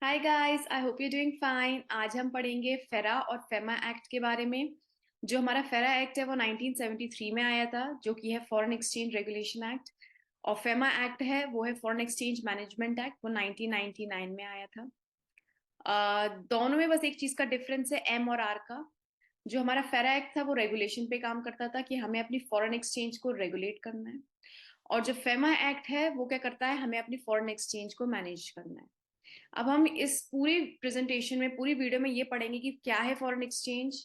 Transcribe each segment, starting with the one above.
Hi guys, I hope you doing fine. आज हम पढ़ेंगे फेरा और फेमा एक्ट के बारे में। जो हमारा फेरा एक्ट है वो 1973 में आया था, जो कि है फॉरेन एक्सचेंज रेगुलेशन एक्ट। और फेमा एक्ट है वो है फॉरेन एक्सचेंज मैनेजमेंट एक्ट, वो 1999 में आया था। दोनों में बस एक चीज का डिफरेंस है, एम और आर का। जो हमारा फेरा एक्ट था वो रेगुलेशन पे काम करता था कि हमें अपनी फॉरेन एक्सचेंज को रेगुलेट करना है। और जो फेमा एक्ट है वो क्या करता है, हमें अपनी फॉरेन एक्सचेंज को मैनेज करना है। अब हम इस पूरी प्रेजेंटेशन में, पूरी वीडियो में ये पढ़ेंगे कि क्या है फॉरेन एक्सचेंज,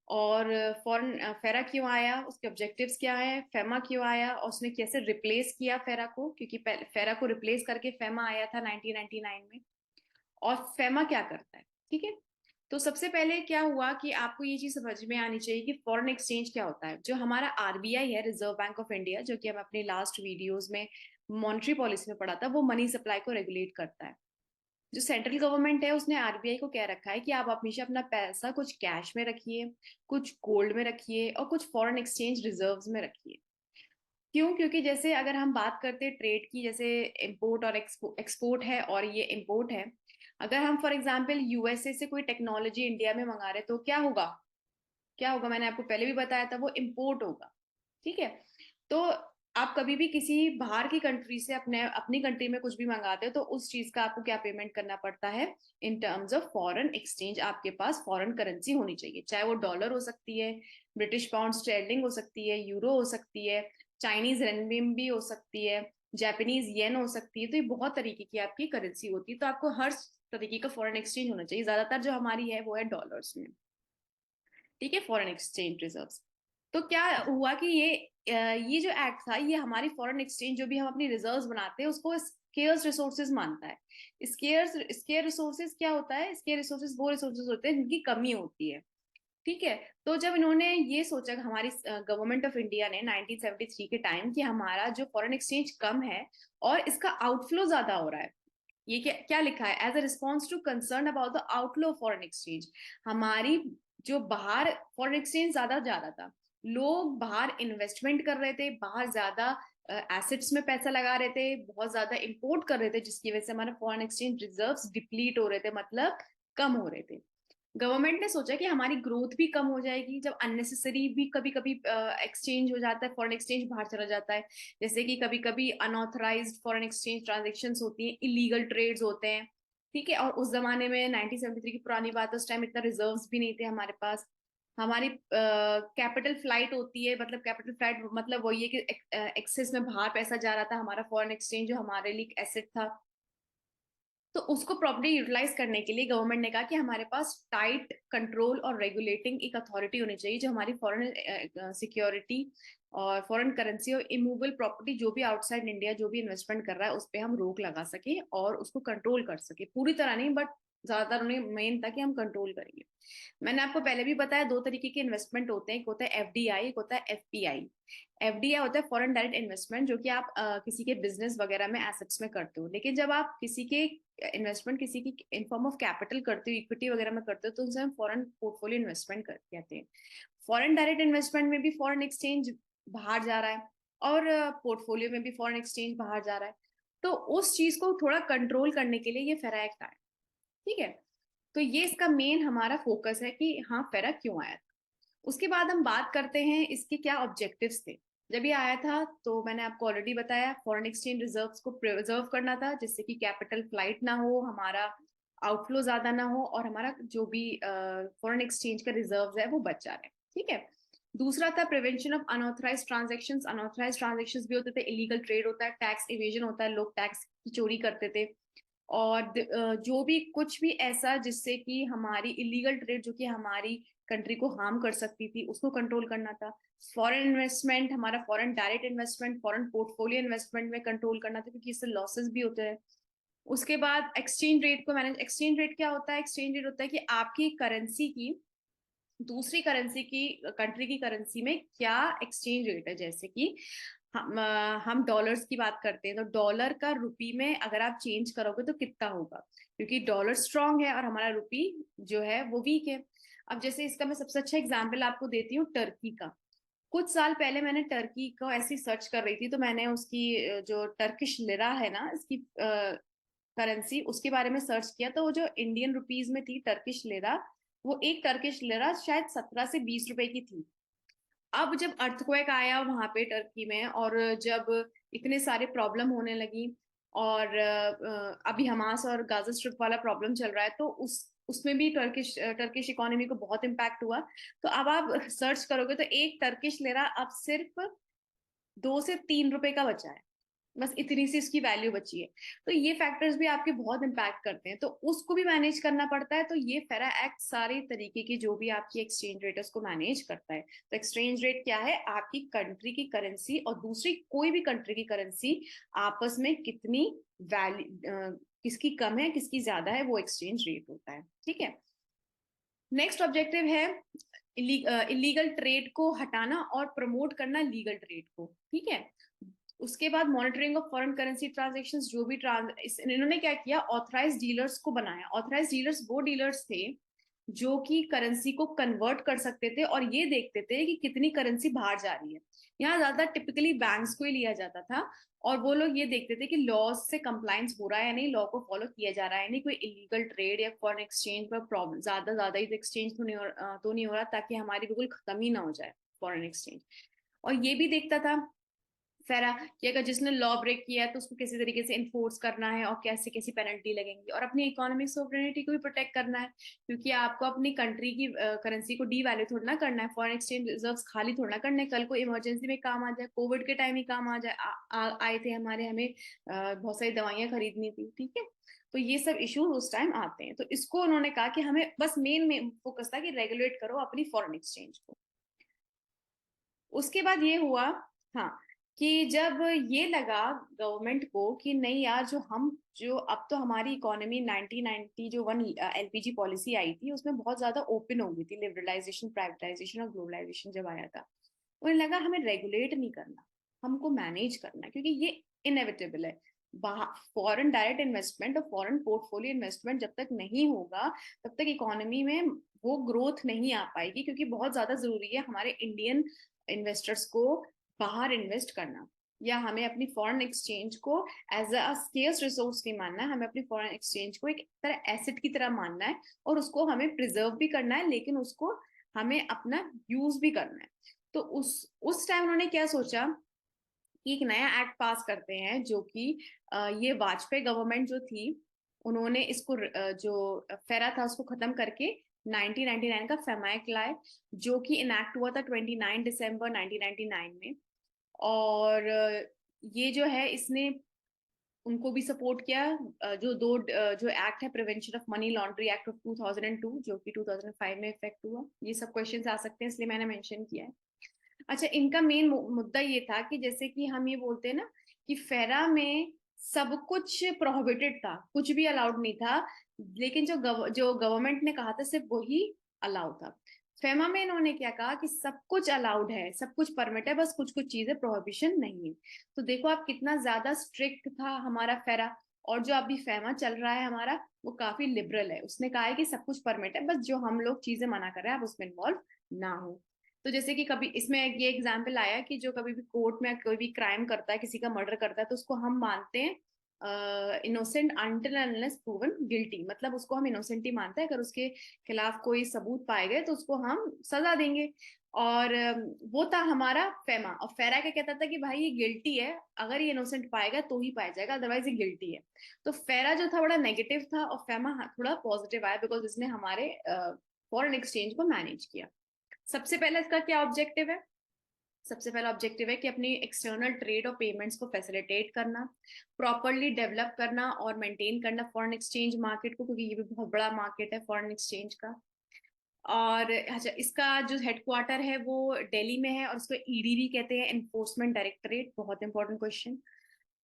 और फॉरेन फेरा क्यों आया, उसके ऑब्जेक्टिव्स क्या है, फेमा क्यों आया, और उसने कैसे रिप्लेस किया फेरा को, क्योंकि फेरा को रिप्लेस करके फेमा आया था 1999 में। और फेमा क्या करता है, ठीक है। तो सबसे पहले क्या हुआ कि आपको ये चीज समझ में आनी चाहिए कि फॉरेन एक्सचेंज क्या होता है। जो हमारा आरबीआई है, रिजर्व बैंक ऑफ इंडिया, जो कि हम अपने लास्ट वीडियोस में मॉनेटरी पॉलिसी में पढ़ा था, वो मनी सप्लाई को रेगुलेट करता है। जो सेंट्रल गवर्नमेंट है उसने आरबीआई को कह रखा है कि आप हमेशा अपना पैसा कुछ कैश में रखिए, कुछ गोल्ड में रखिए, और कुछ फॉरेन एक्सचेंज रिजर्व्स में रखिए। क्यों? क्योंकि जैसे अगर हम बात करते हैं ट्रेड की, जैसे इंपोर्ट और एक्सपोर्ट है और ये इंपोर्ट है। अगर हम फॉर एग्जांपल यूएसए से कोई टेक्नोलॉजी इंडिया में मंगा रहे तो क्या होगा? क्या होगा, मैंने आपको पहले भी बताया था, वो इम्पोर्ट होगा। ठीक है। तो आप कभी भी किसी बाहर की कंट्री से अपने अपनी कंट्री में कुछ भी मंगाते हो तो उस चीज का आपको क्या पेमेंट करना पड़ता है? In terms of foreign exchange आपके पास फॉरेन करेंसी होनी चाहिए, चाहे वो डॉलर हो सकती है, ब्रिटिश पाउंड स्टर्लिंग हो सकती है, यूरो हो सकती है, चाइनीज रेनमिन हो सकती है, जापानीज येन हो सकती है। तो ये बहुत तरीके की आपकी करेंसी होती है, तो आपको हर तरीके का फॉरेन एक्सचेंज होना चाहिए। ज्यादातर जो हमारी है वो है डॉलर्स में। ठीक है, फॉरेन एक्सचेंज रिजर्व्स। तो क्या हुआ कि ये जो एक्ट था, ये हमारी फॉरेन एक्सचेंज, जो भी हम अपनी रिजर्व्स बनाते हैं, उसको स्केयर्स रिसोर्सेज मानता है। स्केयर रिसोर्सेज क्या होता है? स्केयर रिसोर्सेज वो रिसोर्सेज होते हैं जिनकी कमी होती है। ठीक है। तो जब इन्होंने ये सोचा, हमारी गवर्नमेंट ऑफ इंडिया ने 1973 के टाइम, कि हमारा जो फॉरेन एक्सचेंज कम है और इसका आउटफ्लो ज्यादा हो रहा है। ये क्या क्या लिखा है? As a response to concern about the outflow of foreign exchange. हमारी जो बाहर फॉरेन एक्सचेंज ज्यादा जा रहा था, लोग बाहर इन्वेस्टमेंट कर रहे थे, बाहर ज्यादा एसेट्स में पैसा लगा रहे थे, बहुत ज्यादा इंपोर्ट कर रहे थे, जिसकी वजह से हमारे फॉरेन एक्सचेंज रिजर्व्स डिप्लीट हो रहे थे, मतलब कम हो रहे थे। गवर्नमेंट ने सोचा कि हमारी ग्रोथ भी कम हो जाएगी जब अननेसेसरी भी कभी कभी एक्सचेंज हो जाता है, फॉरेन एक्सचेंज बाहर चला जाता है। जैसे कि कभी कभी अनऑथराइज्ड फॉरेन एक्सचेंज ट्रांजेक्शन होती हैं, इलीगल ट्रेड्स होते हैं। ठीक है। और उस जमाने में 1973 की पुरानी बात है, उस टाइम इतना रिजर्व्स भी नहीं थे हमारे पास। हमारी कैपिटल फ्लाइट होती है, मतलब कैपिटल फ्लाइट मतलब वही है कि एक्सेस में बाहर पैसा जा रहा था, हमारा फॉरेन एक्सचेंज जो हमारे लिए एसेट था। तो उसको प्रॉपर्ली यूटिलाइज करने के लिए गवर्नमेंट ने कहा कि हमारे पास टाइट कंट्रोल और रेगुलेटिंग एक अथॉरिटी होनी चाहिए, जो हमारी फॉरेन सिक्योरिटी और फॉरेन करेंसी और इमूवेबल प्रॉपर्टी, जो भी आउटसाइड इंडिया जो भी इन्वेस्टमेंट कर रहा है, उस पर हम रोक लगा सके और उसको कंट्रोल कर सके। पूरी तरह नहीं, बट ज्यादातर उन्हें मेन था कि हम कंट्रोल करेंगे। मैंने आपको पहले भी बताया, दो तरीके के इन्वेस्टमेंट होते हैं, एक होता है एफडीआई, एक होता है एफपीआई। एफडीआई होता है फॉरेन डायरेक्ट इन्वेस्टमेंट, जो कि आप किसी के बिजनेस वगैरह में एसेट्स में करते हो। लेकिन जब आप किसी के इन्वेस्टमेंट किसी की इन फॉर्म ऑफ कैपिटल करते हो, इक्विटी वगैरह में करते हो, तो उनसे हम फॉरेन पोर्टफोलियो इन्वेस्टमेंट कहते हैं। फॉरेन डायरेक्ट इन्वेस्टमेंट में भी फॉरेन एक्सचेंज बाहर जा रहा है, और पोर्टफोलियो में भी फॉरेन एक्सचेंज बाहर जा रहा है। तो उस चीज को थोड़ा कंट्रोल करने के लिए ये फेरा एक्ट आया। ठीक है। तो ये इसका मेन हमारा फोकस है कि हाँ, फेरा क्यों आया था। उसके बाद हम बात करते हैं इसके क्या ऑब्जेक्टिव्स थे। जब ये आया था तो मैंने आपको ऑलरेडी बताया, फॉरेन एक्सचेंज रिजर्व्स को प्रिजर्व करना था, जिससे कि कैपिटल फ्लाइट ना हो, हमारा आउटफ्लो ज्यादा ना हो, और हमारा जो भी फॉरेन एक्सचेंज का रिजर्व है वो बच जा रहे हैं। ठीक है। दूसरा था prevention of unauthorise transaction. Unauthorise transaction भी होते थे, इलीगल ट्रेड होता है, टैक्स इवेजन होता है, लोग टैक्स की चोरी करते थे। और जो भी कुछ भी ऐसा जिससे कि हमारी इलीगल ट्रेड, जो कि हमारी कंट्री को हार्म कर सकती थी, उसको कंट्रोल करना था। फॉरेन इन्वेस्टमेंट, हमारा foreign direct investment, foreign portfolio investment में कंट्रोल करना था, क्योंकि इससे लॉसेस भी होते हैं। उसके बाद एक्सचेंज रेट को मैनेज। एक्सचेंज रेट क्या होता है? एक्सचेंज रेट होता है कि आपकी करेंसी की दूसरी करेंसी की, कंट्री की करेंसी में क्या एक्सचेंज रेट है। जैसे कि हम डॉलर्स की बात करते हैं, तो डॉलर का रुपी में अगर आप चेंज करोगे तो कितना होगा, क्योंकि डॉलर स्ट्रांग है और हमारा रुपी जो है वो वीक है। अब जैसे इसका मैं सबसे अच्छा एग्जांपल आपको देती हूँ, टर्की का। कुछ साल पहले मैंने टर्की को ऐसी सर्च कर रही थी, तो मैंने उसकी जो टर्किश लिरा है ना, इसकी करेंसी, उसके बारे में सर्च किया तो वो जो इंडियन रुपीज में थी टर्किश लिरा, वो एक टर्किश लिरा शायद 17 से 20 रुपए की थी। अब जब अर्थक्वेक आया वहां पे टर्की में, और जब इतने सारे प्रॉब्लम होने लगी, और अभी हमास और गाजा स्ट्रिप वाला प्रॉब्लम चल रहा है, तो उसमें भी टर्किश टर्किश इकोनॉमी को बहुत इम्पैक्ट हुआ। तो अब आप सर्च करोगे तो एक टर्किश लिरा अब सिर्फ 2 से 3 रुपए का बचा है, बस इतनी सी इसकी वैल्यू बची है। तो ये फैक्टर्स भी आपके बहुत इम्पैक्ट करते हैं, तो उसको भी मैनेज करना पड़ता है। तो ये फेरा एक्ट सारे तरीके की जो भी आपकी एक्सचेंज रेट है उसको मैनेज करता है। तो एक्सचेंज रेट क्या है? आपकी कंट्री की करेंसी और दूसरी कोई भी कंट्री की करेंसी आपस में कितनी वैल्यू, किसकी कम है किसकी ज्यादा है, वो एक्सचेंज रेट होता है। ठीक है। नेक्स्ट ऑब्जेक्टिव है इलीगल ट्रेड को हटाना और प्रमोट करना लीगल ट्रेड को। ठीक है। उसके बाद monitoring of foreign currency transactions, जो भी इन्होंने क्या किया, ऑथराइज डीलर्स को बनाया। ऑथराइज डीलर्स वो डीलर्स थे जो कि करेंसी को कन्वर्ट कर सकते थे और ये देखते थे कि कितनी करेंसी बाहर जा रही है। यहाँ ज्यादा टिपिकली बैंक्स को ही लिया जाता था, और वो लोग ये देखते थे कि लॉ से कंप्लायंस हो रहा है या नहीं, लॉ को फॉलो किया जा रहा है नहीं, कोई इलीगल ट्रेड या फॉरेन एक्सचेंज पर प्रॉब्लम ज्यादा ही तो एक्सचेंज तो नहीं हो रहा, ताकि हमारी बिल्कुल खत्म ही ना हो जाए फॉरेन एक्सचेंज। और ये भी देखता था फेरा कि अगर जिसने लॉ ब्रेक किया है तो उसको किसी तरीके से इन्फोर्स करना है और कैसे कैसी पेनल्टी लगेंगी, और अपनी इकोनॉमिक सोवरेनिटी को भी प्रोटेक्ट करना है, क्योंकि आपको अपनी कंट्री की करेंसी को डी वैल्यू थोड़ा ना करना है, फॉरेन एक्सचेंज रिजर्व्स खाली थोड़ा ना करने, कल को इमरजेंसी में काम आ जाए, कोविड के टाइम ही काम आ जाए, आए थे हमारे, हमें बहुत सारी दवाइयां खरीदनी थी। ठीक है। तो ये सब इश्यूज उस टाइम आते हैं, तो इसको उन्होंने कहा कि हमें बस मेन फोकस था कि रेगुलेट करो अपनी फॉरेन एक्सचेंज को। उसके बाद ये हुआ, हाँ, कि जब ये लगा गवर्नमेंट को कि नहीं यार, जो अब तो हमारी इकोनॉमी 1990 जो वन एलपीजी पॉलिसी आई थी उसमें बहुत ज्यादा ओपन हो गई थी, लिबरलाइजेशन, प्राइवेटाइजेशन और ग्लोबलाइजेशन जब आया था, उन्हें लगा हमें रेगुलेट नहीं करना, हमको मैनेज करना है, क्योंकि ये इनएविटेबल है। फॉरेन डायरेक्ट इन्वेस्टमेंट और फॉरेन पोर्टफोलियो इन्वेस्टमेंट जब तक नहीं होगा तब तक इकोनॉमी में वो ग्रोथ नहीं आ पाएगी, क्योंकि बहुत ज्यादा जरूरी है हमारे इंडियन इन्वेस्टर्स को बाहर इन्वेस्ट करना, या हमें अपनी फॉरेन एक्सचेंज को एज अ स्केर्स रिसोर्स नहीं मानना है, हमें अपनी फॉरेन एक्सचेंज को एक तरह एसेट की तरह मानना है, और उसको हमें प्रिजर्व भी करना है, लेकिन उसको हमें अपना यूज भी करना है। तो उस टाइम उन्होंने क्या सोचा कि एक नया एक्ट पास करते हैं, जो कि ये वाजपेयी गवर्नमेंट जो थी उन्होंने इसको जो फेरा था उसको खत्म करके 1999 का फेमा एक्ट लाए, जो कि इनैक्ट हुआ था 29 दिसंबर 1999 में। और ये जो है इसने उनको भी सपोर्ट किया, जो एक्ट है prevention of money laundry act of 2002, जो कि 2005 में इफेक्ट हुआ। ये सब क्वेश्चंस आ सकते हैं, इसलिए मैंने मेंशन किया है। अच्छा, इनका मेन मुद्दा ये था कि जैसे कि हम ये बोलते हैं ना कि फेरा में सब कुछ प्रोहिबिटेड था, कुछ भी अलाउड नहीं था, लेकिन जो गवर्नमेंट ने कहा था सिर्फ वही अलाउ था। फेमा में इन्होंने क्या कहा कि सब कुछ अलाउड है, सब कुछ परमिट है, बस कुछ कुछ चीजें प्रोहिबिशन नहीं है। तो देखो आप कितना ज्यादा स्ट्रिक्ट था हमारा फेरा, और जो अभी फेमा चल रहा है हमारा वो काफी लिबरल है, उसने कहा है कि सब कुछ परमिट है, बस जो हम लोग चीजें मना कर रहे हैं आप उसमें इन्वॉल्व ना हो। तो जैसे कि कभी इसमें ये एग्जाम्पल आया कि जो कभी भी कोर्ट में कोई भी क्राइम करता है, किसी का मर्डर करता है, तो उसको हम मानते हैं innocent until unless proven guilty, मतलब उसको हम इनोसेंट ही मानते हैं, अगर उसके खिलाफ कोई सबूत पाए गए तो उसको हम सजा देंगे। और वो था हमारा फेमा, और फेरा क्या कहता था कि भाई ये गिल्टी है, अगर ये इनोसेंट पाएगा तो ही पाया जाएगा, अदरवाइज ये गिल्टी है। तो फेरा जो था बड़ा नेगेटिव था, और फेमा थोड़ा पॉजिटिव आया, बिकॉज इसने हमारे फॉरेन एक्सचेंज को मैनेज किया। सबसे पहले इसका क्या ऑब्जेक्टिव है? सबसे पहला ऑब्जेक्टिव है कि अपनी एक्सटर्नल ट्रेड और पेमेंट्स को फैसिलिटेट करना, प्रॉपरली डेवलप करना और मेंटेन करना फॉरेन एक्सचेंज मार्केट को, क्योंकि ये भी बहुत बड़ा मार्केट है फॉरेन एक्सचेंज का। और अच्छा, इसका जो हेडक्वार्टर है वो दिल्ली में है, और इसको ईडी भी कहते हैं, एनफोर्समेंट डायरेक्टरेट, बहुत इंपॉर्टेंट क्वेश्चन।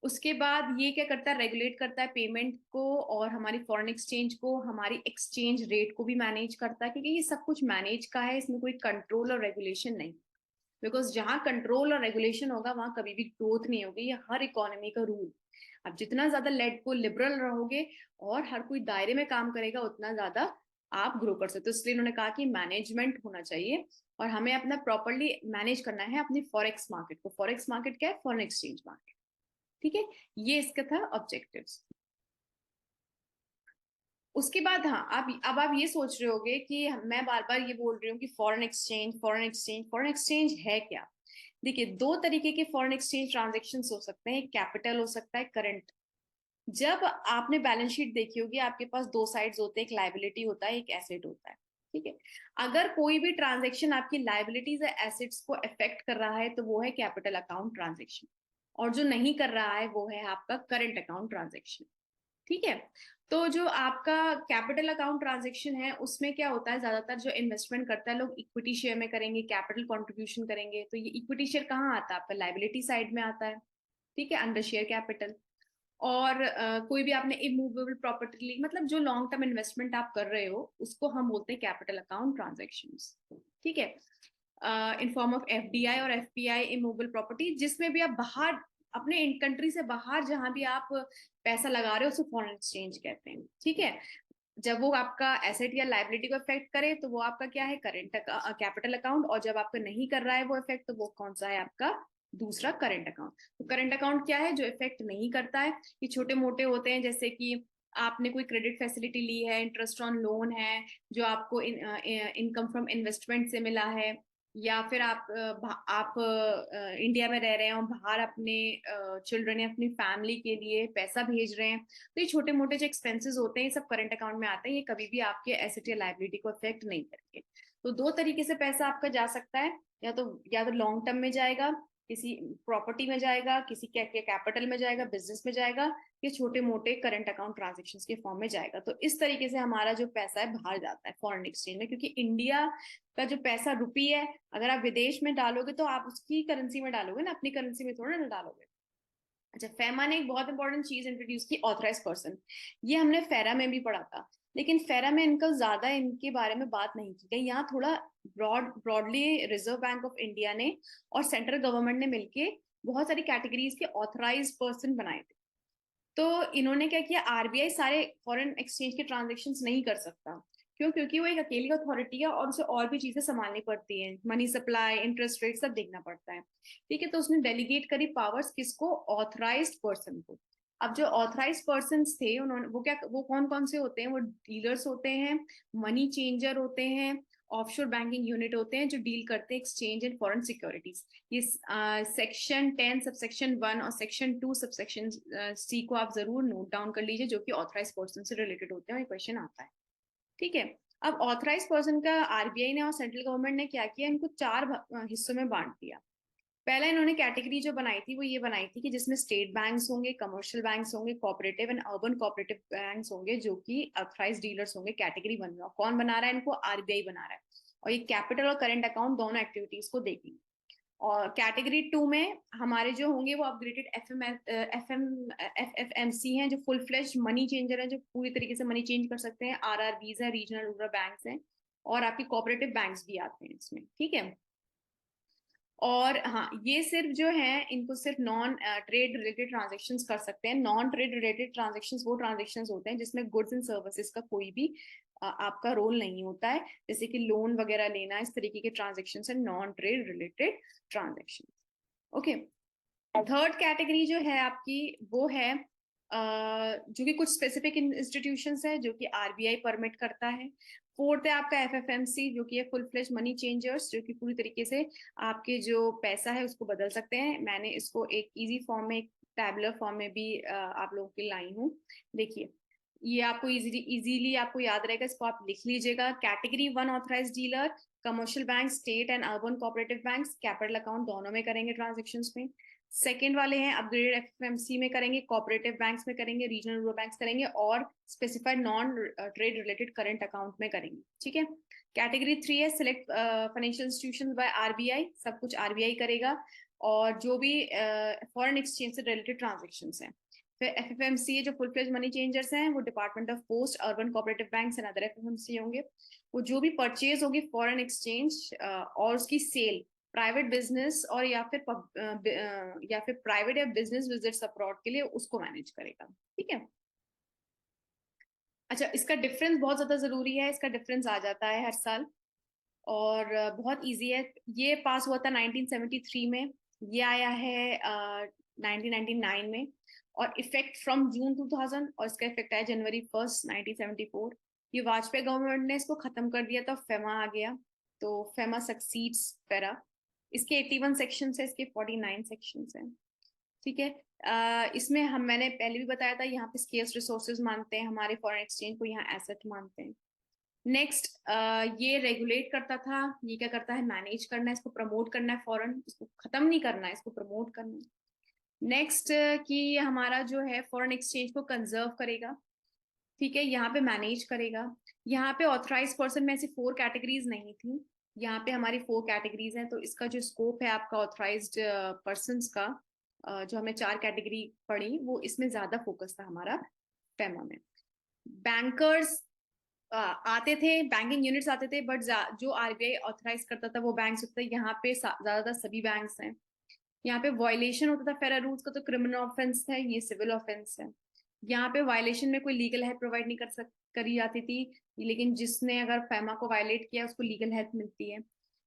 उसके बाद ये क्या करता है, रेगुलेट करता है पेमेंट को और हमारी फॉरेन एक्सचेंज को, हमारी एक्सचेंज रेट को भी मैनेज करता है, क्योंकि ये सब कुछ मैनेज का है, इसमें कोई कंट्रोल और रेगुलेशन नहीं। बिकॉज जहां कंट्रोल और रेगुलेशन होगा वहां कभी भी ग्रोथ नहीं होगी, ये हर इकोनॉमी का रूल। अब जितना ज्यादा लेट को लिबरल रहोगे और हर कोई दायरे में काम करेगा, उतना ज्यादा आप ग्रो कर सकते हो। इसलिए उन्होंने कहा कि मैनेजमेंट होना चाहिए, और हमें अपना प्रॉपरली मैनेज करना है अपनी फॉरेक्स मार्केट को। फॉरेक्स मार्केट क्या है? Foreign exchange market. ठीक है। ये इसका था ऑब्जेक्टिव्स। उसके बाद हाँ, अब आप ये सोच रहे होगे कि मैं बार बार ये बोल रही हूँ कि foreign exchange foreign exchange foreign exchange है क्या। देखिए, दो तरीके के फॉरेन एक्सचेंज ट्रांजेक्शन हो सकते हैं, कैपिटल हो सकता है, करंट। जब आपने बैलेंस शीट देखी होगी, आपके पास दो साइड्स होते हैं, एक लाइबिलिटी होता है, एक एसेट होता है। ठीक है। अगर कोई भी ट्रांजेक्शन आपकी लाइबिलिटीज या एसेट्स को अफेक्ट कर रहा है तो वो है कैपिटल अकाउंट ट्रांजेक्शन, और जो नहीं कर रहा है वो है आपका करंट अकाउंट ट्रांजेक्शन। ठीक है। तो जो आपका कैपिटल अकाउंट ट्रांजेक्शन है उसमें क्या होता है, ज्यादातर जो इन्वेस्टमेंट करता है लोग इक्विटी शेयर में करेंगे, कैपिटल कंट्रीब्यूशन करेंगे। तो ये इक्विटी शेयर कहाँ आता है, आपका लाइबिलिटी साइड में आता है। ठीक है, अंडर शेयर कैपिटल। और कोई भी आपने इमूवेबल प्रॉपर्टी ली, मतलब जो लॉन्ग टर्म इन्वेस्टमेंट आप कर रहे हो उसको हम बोलते हैं कैपिटल अकाउंट ट्रांजेक्शंस। ठीक है। इन फॉर्म ऑफ एफडीआई और एफपीआई, इमूवेबल प्रॉपर्टी, जिसमें भी आप बाहर, अपने कंट्री से बाहर जहां भी आप पैसा लगा रहे हो उसको फॉरेन एक्सचेंज कहते हैं। ठीक है। जब वो आपका एसेट या लाइबिलिटी को इफेक्ट करे तो वो आपका क्या है, करंट कैपिटल अकाउंट, और जब आपका नहीं कर रहा है वो इफेक्ट तो वो कौन सा है, आपका दूसरा करंट अकाउंट। तो करंट अकाउंट क्या है, जो इफेक्ट नहीं करता है। ये छोटे मोटे होते हैं, जैसे कि आपने कोई क्रेडिट फैसिलिटी ली है, इंटरेस्ट ऑन लोन है, जो आपको इनकम फ्रॉम इन्वेस्टमेंट से मिला है, या फिर आप इंडिया में रह रहे हैं और बाहर अपने चिल्ड्रन या अपनी फैमिली के लिए पैसा भेज रहे हैं। तो ये छोटे मोटे जो एक्सपेंसेस होते हैं ये सब करंट अकाउंट में आते हैं, ये कभी भी आपके एसेट या लाइबिलिटी को अफेक्ट नहीं करेंगे। तो दो तरीके से पैसा आपका जा सकता है, या तो लॉन्ग टर्म में जाएगा, किसी प्रॉपर्टी में जाएगा, किसी कैपिटल में जाएगा, बिजनेस में जाएगा, ये छोटे मोटे करंट अकाउंट ट्रांजेक्शन के फॉर्म में जाएगा। तो इस तरीके से हमारा जो पैसा है बाहर जाता है फॉरेन एक्सचेंज में, क्योंकि इंडिया का जो पैसा रुपी है, अगर आप विदेश में डालोगे तो आप उसकी करेंसी में डालोगे ना, अपनी करेंसी में थोड़ा ना डालोगे। अच्छा, फेमा ने एक बहुत इंपॉर्टेंट चीज इंट्रोड्यूस की, ऑथराइज पर्सन। ये हमने फेरा में भी पढ़ा था, लेकिन फेरा में इनका ज्यादा इनके बारे में बात नहीं की गई। यहाँ थोड़ा broadly reserve bank of India ने और सेंट्रल गवर्नमेंट ने मिलके बहुत सारी कैटेगरीज के ऑथराइज पर्सन बनाए थे। तो इन्होंने क्या किया, आरबीआई सारे फॉरेन एक्सचेंज के ट्रांजेक्शन नहीं कर सकता। क्यों? क्योंकि वो एक अकेली अथॉरिटी है और उसे और भी चीजें संभालनी पड़ती हैं, मनी सप्लाई, इंटरेस्ट रेट, सब देखना पड़ता है। ठीक है। तो उसने डेलीगेट करी पावर्स किसको, ऑथराइज्ड पर्सन को। अब जो ऑथराइज पर्सन थे उन्होंने, वो कौन कौन से होते हैं, वो डीलर्स होते हैं, मनी चेंजर होते हैं, ऑफशोर बैंकिंग यूनिट होते हैं जो डील करते हैं एक्सचेंज एंड फॉरेन सिक्योरिटीज। ये सेक्शन 10 सबसेक्शन 1 और सेक्शन 2 सबसेक्शन सी को आप जरूर नोट डाउन कर लीजिए, जो कि ऑथराइज पर्सन से रिलेटेड होते हैं, ये क्वेश्चन आता है। ठीक है। अब ऑथराइज पर्सन का आरबीआई ने और सेंट्रल गवर्नमेंट ने क्या किया, इनको चार हिस्सों में बांट दिया। पहला इन्होंने कैटेगरी जो बनाई थी वो ये बनाई थी कि जिसमें स्टेट बैंक्स होंगे, कमर्शियल बैंक्स होंगे, cooperative and urban cooperative banks होंगे, जो कि ऑथराइज डीलर्स होंगे। कैटेगरी बन रहा, कौन बना रहा है इनको, आरबीआई बना रहा है। और ये कैपिटल और करंट अकाउंट दोनों एक्टिविटीज को देखेंगे। और कैटेगरी 2 में हमारे जो होंगे वो अपग्रेडेड एफ एम सी हैं, जो फुल फ्लेश मनी चेंजर है, जो पूरी तरीके से मनी चेंज कर सकते हैं, आरआरबीज है, रीजनल रूरल बैंक्स हैं, और आपकी कोऑपरेटिव बैंक्स भी आते हैं इसमें। ठीक है। और हाँ, ये सिर्फ जो है इनको सिर्फ नॉन ट्रेड रिलेटेड ट्रांजेक्शन्स कर सकते हैं। नॉन ट्रेड रिलेटेड ट्रांजेक्शन्स वो ट्रांजेक्शन्स होते हैं जिसमें गुड्स एंड सर्विसेज का कोई भी आपका रोल नहीं होता है, जैसे कि लोन वगैरह लेना, इस तरीके के ट्रांजेक्शन है non trade related transaction. Okay. Third category जो है आपकी वो है जो कि कुछ स्पेसिफिक इंस्टीट्यूशंस है जो कि आरबीआई परमिट करता है। फोर्थ है आपका एफएफएमसी, जो कि है फुल फ्लेज मनी चेंजर्स, जो कि पूरी तरीके से आपके जो पैसा है उसको बदल सकते हैं। मैंने इसको एक इजी फॉर्म में, एक टैबुलर फॉर्म में भी आप लोगों के लाई हूँ। देखिए, ये आपको इजीली आपको याद रहेगा, इसको आप लिख लीजिएगा। Category 1 authorise dealer, commercial bank, state and urban cooperative banks, capital account दोनों में करेंगे ट्रांजेक्शन्स में। सेकेंड वाले हैं अपग्रेडेड एफएमसी में करेंगे, कोऑपरेटिव बैंक्स में करेंगे, रीजनल रूरल बैंक्स करेंगे, और specified non trade related current account में करेंगे। ठीक है। कैटेगरी 3 है select financial institution by RBI, सब कुछ आरबीआई करेगा, और जो भी फॉरेन एक्सचेंज से रिलेटेड ट्रांजेक्शन हैं। फिर एफएफएमसी जो फुल फ्लेज मनी चेंजर्स हैं वो department of post, urban cooperative banks and other FFMC होंगे। वो जो भी परचेज होगी फॉरेन एक्सचेंज और उसकी सेल प्राइवेट बिजनेस और या फिर प्राइवेट या बिजनेस विजिट्स अब्रॉड के लिए, उसको मैनेज करेगा। ठीक है। अच्छा, इसका डिफरेंस बहुत ज्यादा जरूरी है, इसका डिफरेंस आ जाता है हर साल, और बहुत इजी है। ये पास हुआ था 1973 में, ये आया है 1999 में। और इफेक्ट फ्रॉम जून 2000, और इसका इफेक्ट आया जनवरी 1 1974। ये वाजपेयी गवर्नमेंट ने इसको खत्म कर दिया था, फेमा आ गया, तो फेमा सक्सीड्स फेरा। इसके 81 सेक्शन है, इसके 49 सेक्शन है। ठीक है, इसमें मैंने पहले भी बताया था, यहाँ पे स्केर्स रिसोर्सेज मानते हैं, हमारे फॉरेन एक्सचेंज को यहाँ एसेट मानते हैं। नेक्स्ट, ये रेगुलेट करता था, ये क्या करता है, मैनेज करना है, इसको प्रमोट करना है, फॉरेन, इसको खत्म नहीं करना है, इसको प्रमोट करना है। नेक्स्ट, कि हमारा जो है फॉरेन एक्सचेंज को कंजर्व करेगा। ठीक है, यहाँ पे मैनेज करेगा। यहाँ पे ऑथराइज पर्सन में ऐसी 4 कैटेगरीज नहीं थी, यहाँ पे हमारी 4 कैटेगरीज हैं, तो इसका जो स्कोप है आपका ऑथराइज्ड पर्सन का, जो हमने 4 कैटेगरी पढ़ी, वो इसमें ज्यादा फोकस था हमारा फेमा में। बैंकर्स आते थे, बैंकिंग यूनिट्स आते थे, बट जो आरबीआई ऑथराइज करता था वो बैंक होता था। यहाँ पे ज्यादातर सभी बैंक्स हैं। यहाँ पे वायलेशन होता था फेरा रूल्स का, तो क्रिमिनल ऑफेंस है, ये सिविल ऑफेंस है। यहाँ पे वायलेशन में कोई लीगल हेल्प प्रोवाइड नहीं करी जाती थी, लेकिन जिसने अगर फेमा को वायलेट किया उसको लीगल हेल्प मिलती है।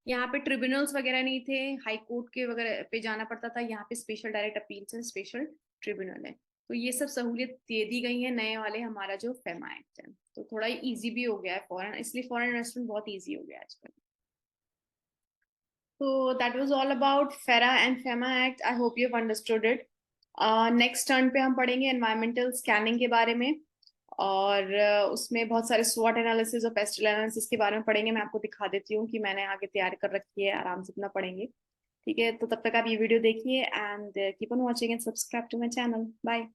यहाँ पे ट्रिब्यूनल्स वगैरह नहीं थे, हाई कोर्ट के वगैरह पे जाना पड़ता था। यहाँ पे स्पेशल डायरेक्ट अपील से स्पेशल ट्रिब्यूनल है। तो ये सब सहूलियत दे दी गई है नए वाले हमारा जो फेमा एक्ट है, तो थोड़ा इजी भी हो गया है फॉरेन, इसलिए फॉरेन इन्वेस्टमेंट बहुत इजी हो गया है आजकल। तो दैट वाज ऑल अबाउट फेरा and FEMA act. I hope you have understood it. Next turn पे हम पढ़ेंगे एनवायरमेंटल स्कैनिंग के बारे में, और उसमें बहुत सारे स्वॉट एनालिसिस और पेस्टिल एनालिसिस के बारे में पढ़ेंगे। मैं आपको दिखा देती हूँ कि मैंने आगे तैयार कर रखी है, आराम से अपना पढ़ेंगे। ठीक है, तो तब तक आप ये वीडियो देखिए and keep on watching and subscribe to my channel. Bye.